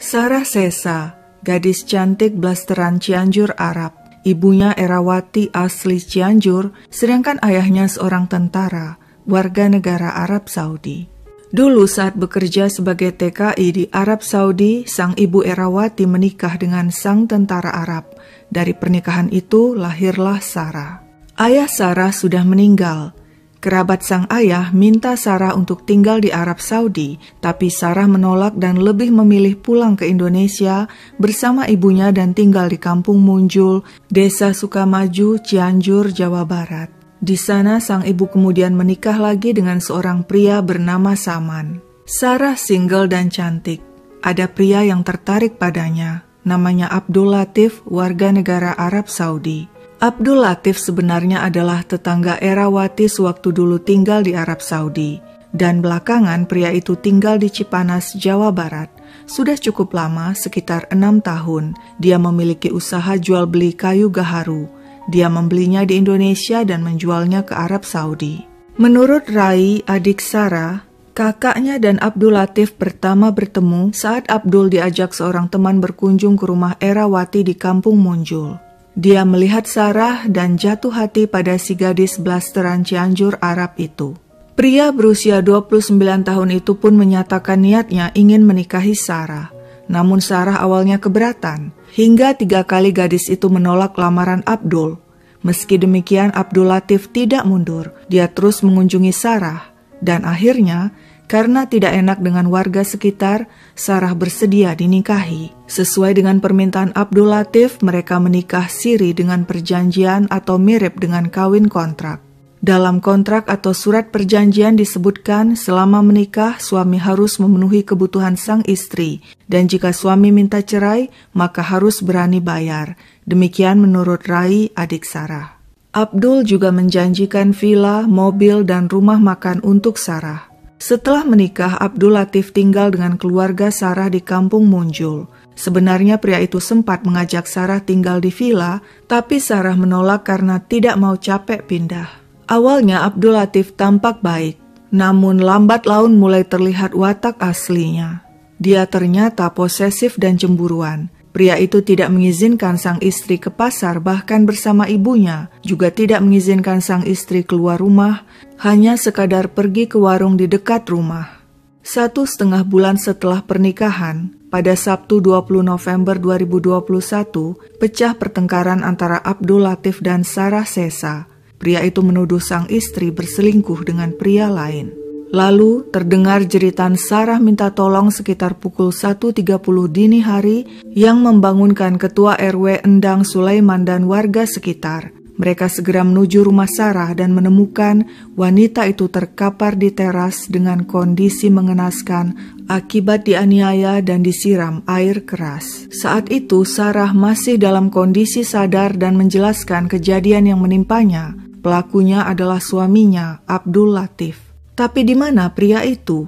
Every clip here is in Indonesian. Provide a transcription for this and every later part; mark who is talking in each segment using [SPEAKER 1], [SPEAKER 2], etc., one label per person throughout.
[SPEAKER 1] Sarah Sesa, gadis cantik blasteran Cianjur, Arab. Ibunya Erawati asli Cianjur, sedangkan ayahnya seorang tentara, warga negara Arab Saudi. Dulu saat bekerja sebagai TKI di Arab Saudi, sang ibu Erawati menikah dengan sang tentara Arab. Dari pernikahan itu lahirlah Sarah. Ayah Sarah sudah meninggal. Kerabat sang ayah minta Sarah untuk tinggal di Arab Saudi, tapi Sarah menolak dan lebih memilih pulang ke Indonesia bersama ibunya dan tinggal di Kampung Munjul, Desa Sukamaju, Cianjur, Jawa Barat. Di sana sang ibu kemudian menikah lagi dengan seorang pria bernama Saman. Sarah single dan cantik. Ada pria yang tertarik padanya, namanya Abdul Latif, warga negara Arab Saudi. Abdul Latif sebenarnya adalah tetangga Erawati sewaktu dulu tinggal di Arab Saudi. Dan belakangan pria itu tinggal di Cipanas, Jawa Barat. Sudah cukup lama, sekitar 6 tahun, dia memiliki usaha jual beli kayu gaharu. Dia membelinya di Indonesia dan menjualnya ke Arab Saudi. Menurut Rai, adik Sarah, kakaknya dan Abdul Latif pertama bertemu saat Abdul diajak seorang teman berkunjung ke rumah Erawati di Kampung Munjul. Dia melihat Sarah dan jatuh hati pada si gadis blasteran Cianjur Arab itu. Pria berusia 29 tahun itu pun menyatakan niatnya ingin menikahi Sarah. Namun Sarah awalnya keberatan, hingga 3 kali gadis itu menolak lamaran Abdul. Meski demikian Abdul Latif tidak mundur, dia terus mengunjungi Sarah. Dan akhirnya, karena tidak enak dengan warga sekitar, Sarah bersedia dinikahi. Sesuai dengan permintaan Abdul Latif, mereka menikah siri dengan perjanjian atau mirip dengan kawin kontrak. Dalam kontrak atau surat perjanjian disebutkan selama menikah, suami harus memenuhi kebutuhan sang istri, dan jika suami minta cerai, maka harus berani bayar. Demikian menurut Rai, adik Sarah. Abdul juga menjanjikan villa, mobil, dan rumah makan untuk Sarah. Setelah menikah, Abdul Latif tinggal dengan keluarga Sarah di Kampung Munjul. Sebenarnya pria itu sempat mengajak Sarah tinggal di villa, tapi Sarah menolak karena tidak mau capek pindah. Awalnya Abdul Latif tampak baik, namun lambat laun mulai terlihat watak aslinya. Dia ternyata posesif dan cemburuan. Pria itu tidak mengizinkan sang istri ke pasar bahkan bersama ibunya, juga tidak mengizinkan sang istri keluar rumah, hanya sekadar pergi ke warung di dekat rumah. 1,5 bulan setelah pernikahan, pada Sabtu 20 November 2021, pecah pertengkaran antara Abdul Latif dan Sarah Sesa. Pria itu menuduh sang istri berselingkuh dengan pria lain. Lalu terdengar jeritan Sarah minta tolong sekitar pukul 1.30 dini hari yang membangunkan Ketua RW Endang Sulaiman dan warga sekitar. Mereka segera menuju rumah Sarah dan menemukan wanita itu terkapar di teras dengan kondisi mengenaskan akibat dianiaya dan disiram air keras. Saat itu Sarah masih dalam kondisi sadar dan menjelaskan kejadian yang menimpanya. Pelakunya adalah suaminya, Abdul Latif. Tapi di mana pria itu?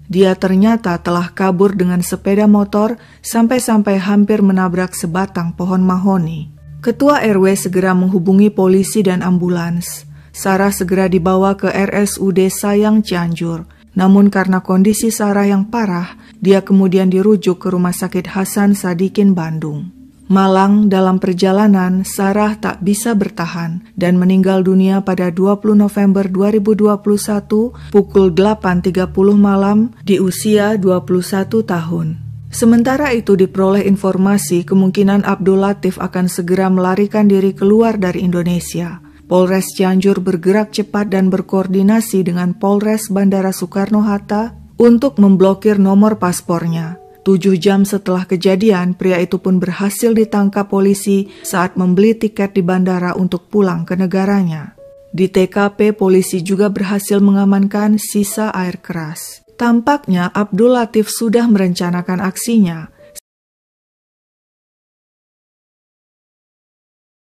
[SPEAKER 1] Dia ternyata telah kabur dengan sepeda motor sampai-sampai hampir menabrak sebatang pohon mahoni. Ketua RW segera menghubungi polisi dan ambulans. Sarah segera dibawa ke RSUD Sayang Cianjur. Namun karena kondisi Sarah yang parah, dia kemudian dirujuk ke Rumah Sakit Hasan Sadikin Bandung. Malang, dalam perjalanan, Sarah tak bisa bertahan dan meninggal dunia pada 20 November 2021 pukul 8.30 malam di usia 21 tahun. Sementara itu diperoleh informasi kemungkinan Abdul Latif akan segera melarikan diri keluar dari Indonesia. Polres Cianjur bergerak cepat dan berkoordinasi dengan Polres Bandara Soekarno-Hatta untuk memblokir nomor paspornya. 7 jam setelah kejadian, pria itu pun berhasil ditangkap polisi saat membeli tiket di bandara untuk pulang ke negaranya. Di TKP, polisi juga berhasil mengamankan sisa air keras. Tampaknya Abdul Latif sudah merencanakan aksinya.